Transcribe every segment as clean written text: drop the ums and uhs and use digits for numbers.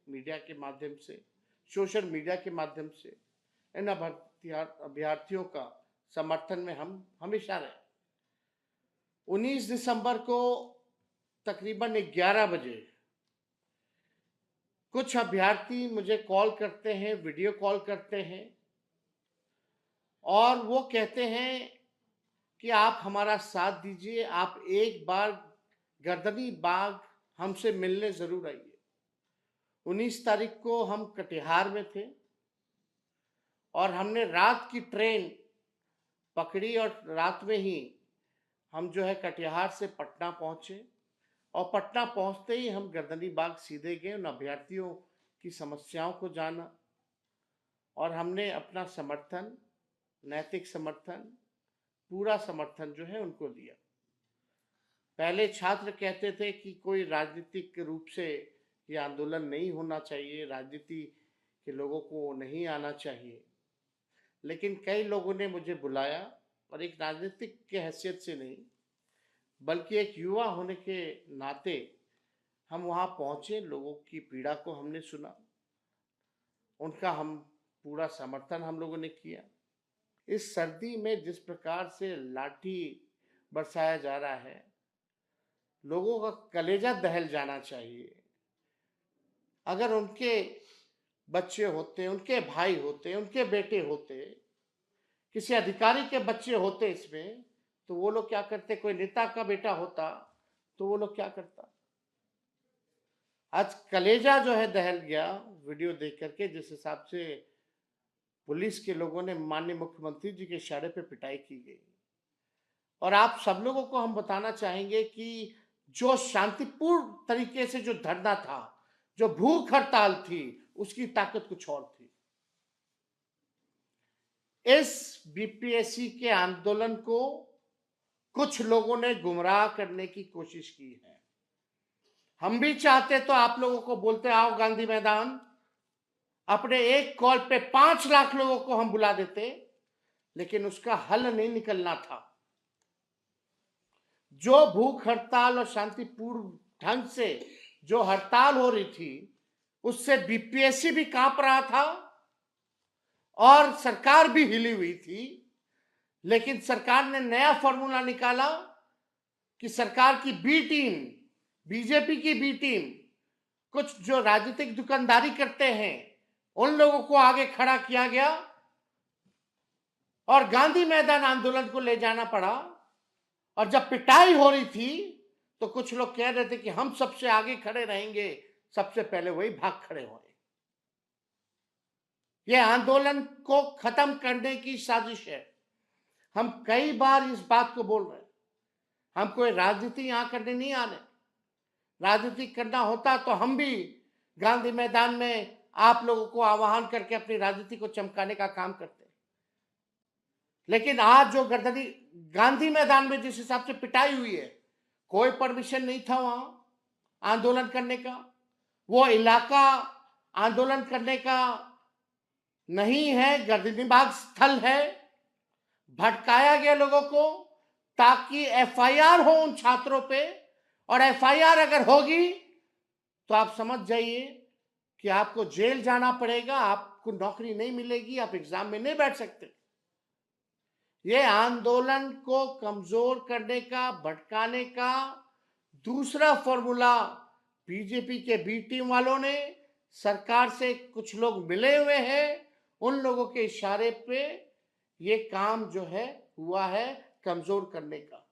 Media के माध्यम से, सोशल मीडिया के माध्यम से इन अभ्यर्थियों का समर्थन में हम हमेशा रहे। 19 दिसंबर को तकरीबन 11 बजे कुछ अभ्यर्थी मुझे कॉल करते हैं, वीडियो कॉल करते हैं और वो कहते हैं कि आप हमारा साथ दीजिए, आप एक बार गर्दनी बाग हमसे मिलने जरूर आइए। 19 तारीख को हम कटिहार में थे और हमने रात की ट्रेन पकड़ी और रात में ही हम जो है कटिहार से पटना पहुंचे और पटना पहुंचते ही हम गर्दनी बाग सीधे गए, उन अभ्यर्थियों की समस्याओं को जाना और हमने अपना समर्थन, नैतिक समर्थन, पूरा समर्थन जो है उनको दिया। पहले छात्र कहते थे कि कोई राजनीतिक रूप से ये आंदोलन नहीं होना चाहिए, राजनीति के लोगों को नहीं आना चाहिए, लेकिन कई लोगों ने मुझे बुलाया और एक राजनीतिक के हैसियत से नहीं बल्कि एक युवा होने के नाते हम वहाँ पहुँचे, लोगों की पीड़ा को हमने सुना, उनका हम पूरा समर्थन हम लोगों ने किया। इस सर्दी में जिस प्रकार से लाठी बरसाया जा रहा है, लोगों का कलेजा दहल जाना चाहिए। अगर उनके बच्चे होते, उनके भाई होते, उनके बेटे होते, किसी अधिकारी के बच्चे होते इसमें, तो वो लोग क्या करते? कोई नेता का बेटा होता तो वो लोग क्या करता? आज कलेजा जो है दहल गया वीडियो देख करके, जिस हिसाब से पुलिस के लोगों ने माननीय मुख्यमंत्री जी के इशारे पे पिटाई की गई। और आप सब लोगों को हम बताना चाहेंगे कि जो शांतिपूर्ण तरीके से जो धरना था, जो भूख हड़ताल थी, उसकी ताकत कुछ और थी। इस बीपीएससी के आंदोलन को कुछ लोगों ने गुमराह करने की कोशिश की है। हम भी चाहते तो आप लोगों को बोलते आओ गांधी मैदान, अपने एक कॉल पे 5 लाख लोगों को हम बुला देते, लेकिन उसका हल नहीं निकलना था। जो भूख हड़ताल और शांतिपूर्ण ढंग से जो हड़ताल हो रही थी, उससे बीपीएससी भी कांप रहा था और सरकार भी हिली हुई थी। लेकिन सरकार ने नया फॉर्मूला निकाला कि सरकार की बी टीम, बीजेपी की बी टीम, कुछ जो राजनीतिक दुकानदारी करते हैं, उन लोगों को आगे खड़ा किया गया और गांधी मैदान आंदोलन को ले जाना पड़ा। और जब पिटाई हो रही थी तो कुछ लोग कह रहे थे कि हम सबसे आगे खड़े रहेंगे, सबसे पहले वही भाग खड़े हुए। यह आंदोलन को खत्म करने की साजिश है। हम कई बार इस बात को बोल रहे हैं, हम कोई राजनीति यहां करने नहीं आने। राजनीति करना होता तो हम भी गांधी मैदान में आप लोगों को आह्वान करके अपनी राजनीति को चमकाने का काम करते। लेकिन आज जो गर्दनी गांधी मैदान में जिस हिसाब से पिटाई हुई है, कोई परमिशन नहीं था वहां आंदोलन करने का। वो इलाका आंदोलन करने का नहीं है, गर्दनी बाग स्थल है। भटकाया गया लोगों को ताकि एफआईआर हो उन छात्रों पे, और एफआईआर अगर होगी तो आप समझ जाइए कि आपको जेल जाना पड़ेगा, आपको नौकरी नहीं मिलेगी, आप एग्जाम में नहीं बैठ सकते। ये आंदोलन को कमजोर करने का, भटकाने का दूसरा फॉर्मूला बीजेपी के बी टीम वालों ने, सरकार से कुछ लोग मिले हुए हैं, उन लोगों के इशारे पे ये काम जो है हुआ है कमजोर करने का।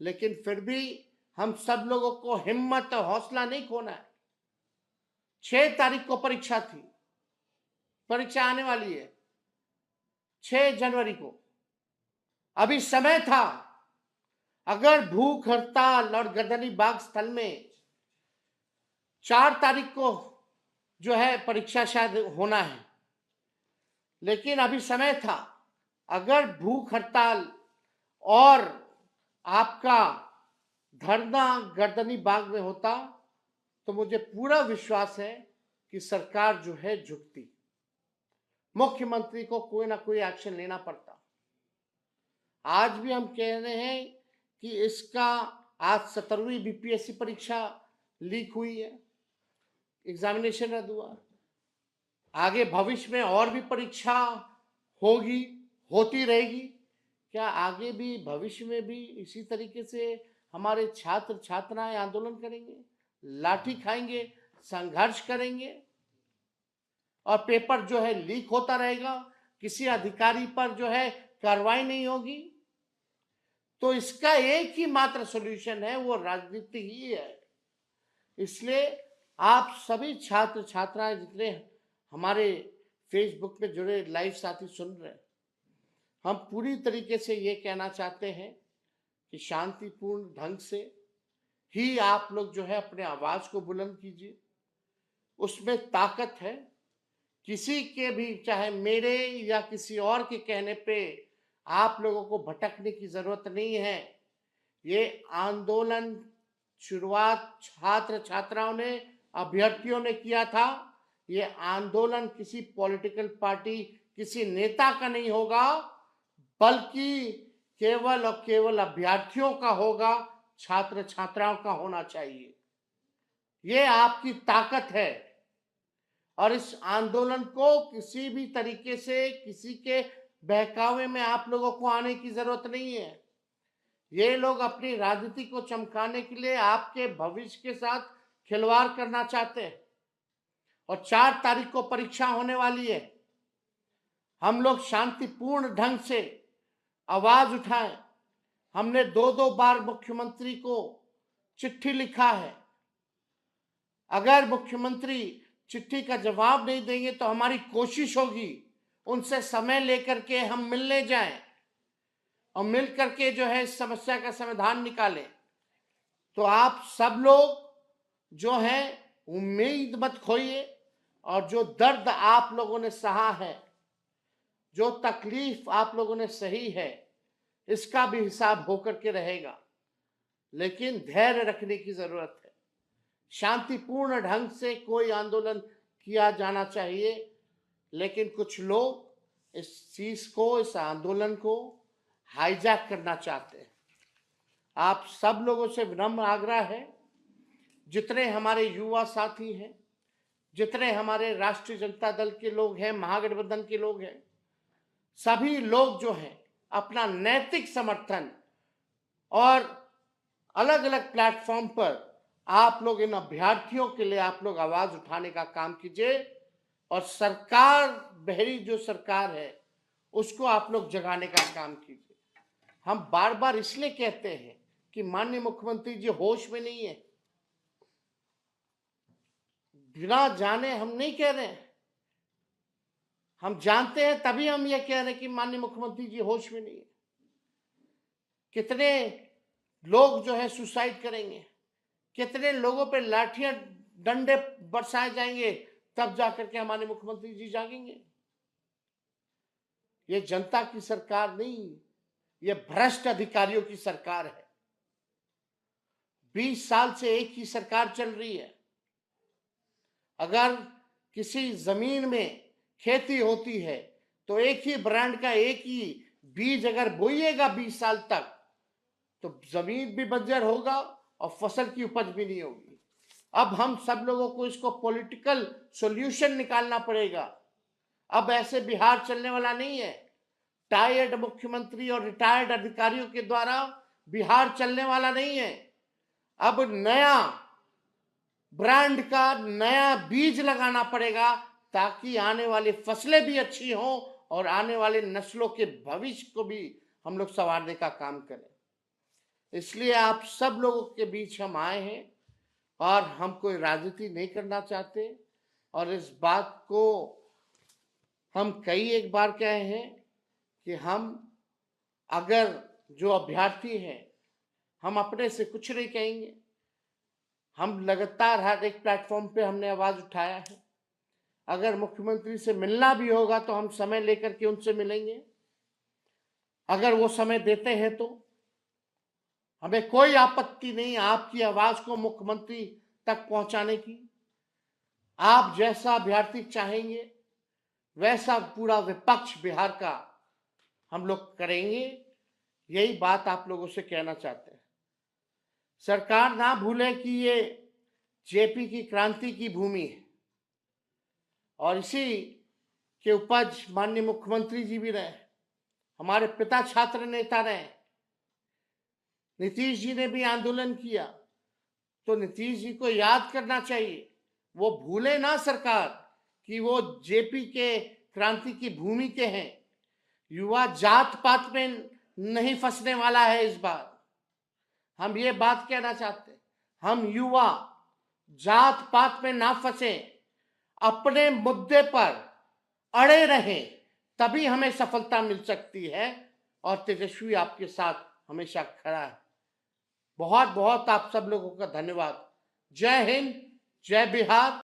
लेकिन फिर भी हम सब लोगों को हिम्मत और हौसला नहीं खोना है। 6 तारीख को परीक्षा थी, परीक्षा आने वाली है 6 जनवरी को। अभी समय था। अगर भूख हड़ताल और गर्दनी बाग स्थल में 4 तारीख को जो है परीक्षा शायद होना है, लेकिन अभी समय था। अगर भूख हड़ताल और आपका धरना गर्दनी बाग में होता तो मुझे पूरा विश्वास है कि सरकार जो है झुकती, मुख्यमंत्री को कोई ना कोई एक्शन लेना पड़ता। आज भी हम कह रहे हैं कि इसका आज 17वीं बीपीएससी परीक्षा लीक हुई है, एग्जामिनेशन रद्द हुआ, आगे भविष्य में और भी परीक्षा होगी, होती रहेगी। क्या आगे भी भविष्य में भी इसी तरीके से हमारे छात्र छात्राएं आंदोलन करेंगे, लाठी खाएंगे, संघर्ष करेंगे और पेपर जो है लीक होता रहेगा, किसी अधिकारी पर जो है कार्रवाई नहीं होगी? तो इसका एक ही मात्र सॉल्यूशन है, वो राजनीति ही है। इसलिए आप सभी छात्र छात्राएं जितने हमारे फेसबुक पे जुड़े लाइव साथी सुन रहे हैं, हम पूरी तरीके से ये कहना चाहते हैं कि शांतिपूर्ण ढंग से ही आप लोग जो है अपने आवाज को बुलंद कीजिए। उसमें ताकत है। किसी के भी, चाहे मेरे या किसी और के कहने पे आप लोगों को भटकने की जरूरत नहीं है। ये आंदोलन शुरुआत छात्र छात्राओं ने, अभ्यर्थियों ने किया था। ये आंदोलन किसी पॉलिटिकल पार्टी, किसी नेता का नहीं होगा, बल्कि केवल और केवल अभ्यर्थियों का होगा, छात्र छात्राओं का होना चाहिए। ये आपकी ताकत है और इस आंदोलन को किसी भी तरीके से, किसी के बहकावे में आप लोगों को आने की जरूरत नहीं है। ये लोग अपनी राजनीति को चमकाने के लिए आपके भविष्य के साथ खिलवाड़ करना चाहते हैं। और 4 तारीख को परीक्षा होने वाली है। हम लोग शांतिपूर्ण ढंग से आवाज उठाएं। हमने 2-2 बार मुख्यमंत्री को चिट्ठी लिखा है। अगर मुख्यमंत्री चिट्ठी का जवाब नहीं देंगे तो हमारी कोशिश होगी उनसे समय लेकर के हम मिलने जाएं और मिल करके जो है इस समस्या का समाधान निकालें। तो आप सब लोग जो है उम्मीद मत खोइए और जो दर्द आप लोगों ने सहा है, जो तकलीफ आप लोगों ने सही है, इसका भी हिसाब होकर के रहेगा। लेकिन धैर्य रखने की जरूरत है। शांतिपूर्ण ढंग से कोई आंदोलन किया जाना चाहिए, लेकिन कुछ लोग इस चीज को, इस आंदोलन को हाईजैक करना चाहते हैं। आप सब लोगों से विनम्र आग्रह है, जितने हमारे युवा साथी हैं, जितने हमारे राष्ट्रीय जनता दल के लोग हैं, महागठबंधन के लोग हैं, सभी लोग जो हैं अपना नैतिक समर्थन और अलग अलग प्लेटफॉर्म पर आप लोग इन अभ्यर्थियों के लिए आप लोग आवाज उठाने का काम कीजिए और सरकार, बहरी जो सरकार है, उसको आप लोग जगाने का काम कीजिए। हम बार बार इसलिए कहते हैं कि माननीय मुख्यमंत्री जी होश में नहीं है। बिना जाने हम नहीं कह रहे हैं, हम जानते हैं, तभी हम ये कह रहे हैं कि माननीय मुख्यमंत्री जी होश में नहीं है। कितने लोग जो है सुसाइड करेंगे, कितने लोगों पे लाठियां डंडे बरसाए जाएंगे, तब जाकर के हमारे मुख्यमंत्री जी जागेंगे। ये जनता की सरकार नहीं, ये भ्रष्ट अधिकारियों की सरकार है। 20 साल से एक ही सरकार चल रही है। अगर किसी जमीन में खेती होती है तो एक ही ब्रांड का एक ही बीज अगर बोइएगा 20 साल तक, तो जमीन भी बंजर होगा और फसल की उपज भी नहीं होगी। अब हम सब लोगों को इसको पॉलिटिकल सॉल्यूशन निकालना पड़ेगा। अब ऐसे बिहार चलने वाला नहीं है। टायर्ड मुख्यमंत्री और रिटायर्ड अधिकारियों के द्वारा बिहार चलने वाला नहीं है। अब नया ब्रांड का नया बीज लगाना पड़ेगा, ताकि आने वाली फसलें भी अच्छी हों और आने वाले नस्लों के भविष्य को भी हम लोग संवारने का काम करें। इसलिए आप सब लोगों के बीच हम आए हैं और हम कोई राजनीति नहीं करना चाहते। और इस बात को हम कई एक बार कहे हैं कि हम अगर जो अभ्यर्थी हैं, हम अपने से कुछ नहीं कहेंगे। हम लगातार हर एक प्लेटफॉर्म पे हमने आवाज उठाया है। अगर मुख्यमंत्री से मिलना भी होगा तो हम समय लेकर के उनसे मिलेंगे, अगर वो समय देते हैं तो। हमें कोई आपत्ति नहीं आपकी आवाज को मुख्यमंत्री तक पहुंचाने की। आप जैसा अभ्यर्थी चाहेंगे वैसा पूरा विपक्ष बिहार का हम लोग करेंगे। यही बात आप लोगों से कहना चाहते हैं। सरकार ना भूले कि ये जेपी की क्रांति की भूमि है। और इसी के उपज माननीय मुख्यमंत्री जी भी रहे, हमारे पिता छात्र नेता रहे, नीतीश जी ने भी आंदोलन किया। तो नीतीश जी को याद करना चाहिए, वो भूले ना सरकार कि वो जेपी के क्रांति की भूमि के हैं। युवा जात पात में नहीं फंसने वाला है इस बार। हम ये बात कहना चाहते हैं, हम युवा जात पात में ना फंसे, अपने मुद्दे पर अड़े रहें, तभी हमें सफलता मिल सकती है। और तेजस्वी आपके साथ हमेशा खड़ा है। बहुत बहुत आप सब लोगों का धन्यवाद। जय हिंद, जय बिहार।